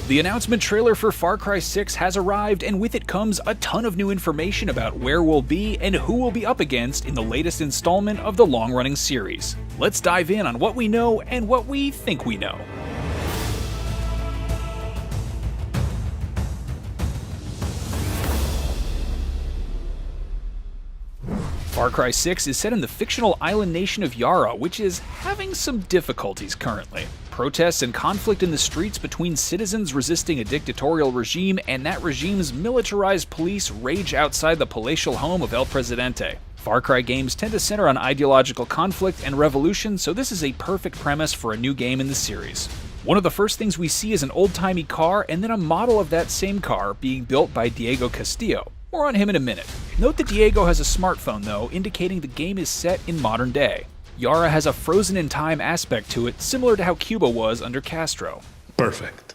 The announcement trailer for Far Cry 6 has arrived, and with it comes a ton of new information about where we'll be and who we'll be up against in the latest installment of the long-running series. Let's dive in on what we know and what we think we know. Far Cry 6 is set in the fictional island nation of Yara, which is having some difficulties currently. Protests and conflict in the streets between citizens resisting a dictatorial regime and that regime's militarized police rage outside the palatial home of El Presidente. Far Cry games tend to center on ideological conflict and revolution, so this is a perfect premise for a new game in the series. One of the first things we see is an old-timey car and then a model of that same car being built by Diego Castillo. More on him in a minute. Note that Diego has a smartphone though, indicating the game is set in modern day. Yara has a frozen-in-time aspect to it, similar to how Cuba was under Castro. Perfect,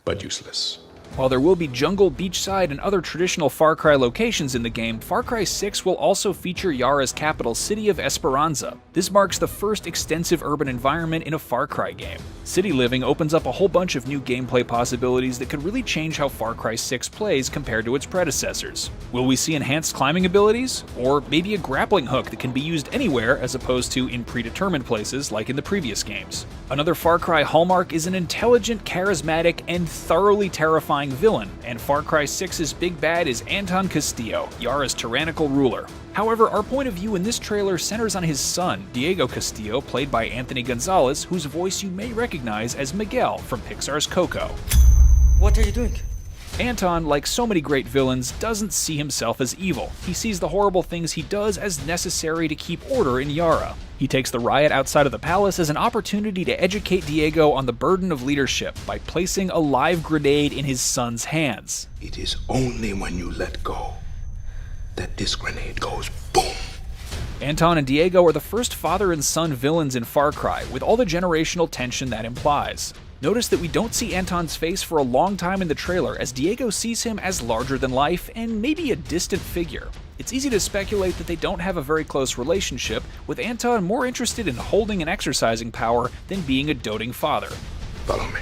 but useless. While there will be jungle, beachside, and other traditional Far Cry locations in the game, Far Cry 6 will also feature Yara's capital city of Esperanza. This marks the first extensive urban environment in a Far Cry game. City living opens up a whole bunch of new gameplay possibilities that could really change how Far Cry 6 plays compared to its predecessors. Will we see enhanced climbing abilities? Or maybe a grappling hook that can be used anywhere as opposed to in predetermined places like in the previous games? Another Far Cry hallmark is an intelligent, charismatic, and thoroughly terrifying villain, and Far Cry 6's big bad is Anton Castillo, Yara's tyrannical ruler. However, our point of view in this trailer centers on his son, Diego Castillo, played by Anthony Gonzalez, whose voice you may recognize as Miguel from Pixar's Coco. What are you doing? Anton, like so many great villains, doesn't see himself as evil. He sees the horrible things he does as necessary to keep order in Yara. He takes the riot outside of the palace as an opportunity to educate Diego on the burden of leadership by placing a live grenade in his son's hands. It is only when you let go that this grenade goes boom. Anton and Diego are the first father and son villains in Far Cry, with all the generational tension that implies. Notice that we don't see Anton's face for a long time in the trailer, as Diego sees him as larger than life and maybe a distant figure. It's easy to speculate that they don't have a very close relationship, with Anton more interested in holding and exercising power than being a doting father. Follow me.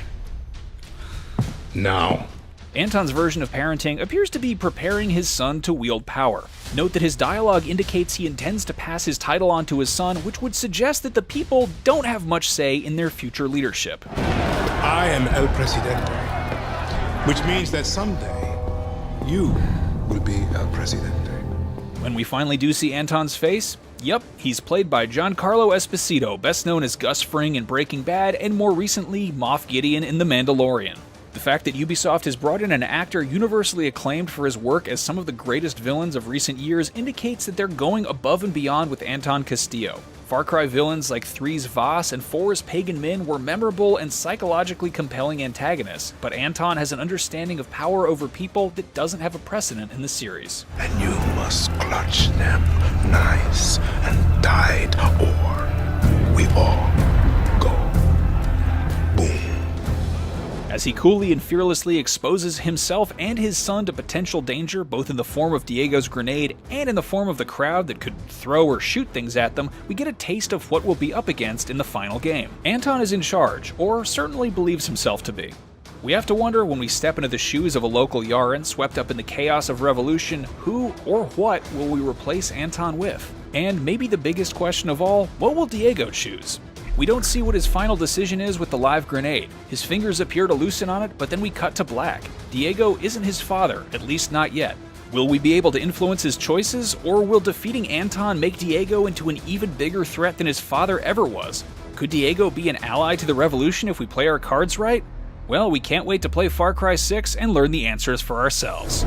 Now. Anton's version of parenting appears to be preparing his son to wield power. Note that his dialogue indicates he intends to pass his title on to his son, which would suggest that the people don't have much say in their future leadership. I am El Presidente, which means that someday you will be El Presidente. When we finally do see Anton's face, yep, he's played by Giancarlo Esposito, best known as Gus Fring in Breaking Bad and more recently Moff Gideon in The Mandalorian. The fact that Ubisoft has brought in an actor universally acclaimed for his work as some of the greatest villains of recent years indicates that they're going above and beyond with Anton Castillo. Far Cry villains like 3's Voss and 4's Pagan Min were memorable and psychologically compelling antagonists, but Anton has an understanding of power over people that doesn't have a precedent in the series. And you must clutch them nice and tight, or we all go boom. As he coolly and fearlessly exposes himself and his son to potential danger, both in the form of Diego's grenade and in the form of the crowd that could throw or shoot things at them, we get a taste of what we'll be up against in the final game. Anton is in charge, or certainly believes himself to be. We have to wonder, when we step into the shoes of a local Yaran swept up in the chaos of revolution, who or what will we replace Anton with? And maybe the biggest question of all, what will Diego choose? We don't see what his final decision is with the live grenade. His fingers appear to loosen on it, but then we cut to black. Diego isn't his father, at least not yet. Will we be able to influence his choices, or will defeating Anton make Diego into an even bigger threat than his father ever was? Could Diego be an ally to the revolution if we play our cards right? Well, we can't wait to play Far Cry 6 and learn the answers for ourselves.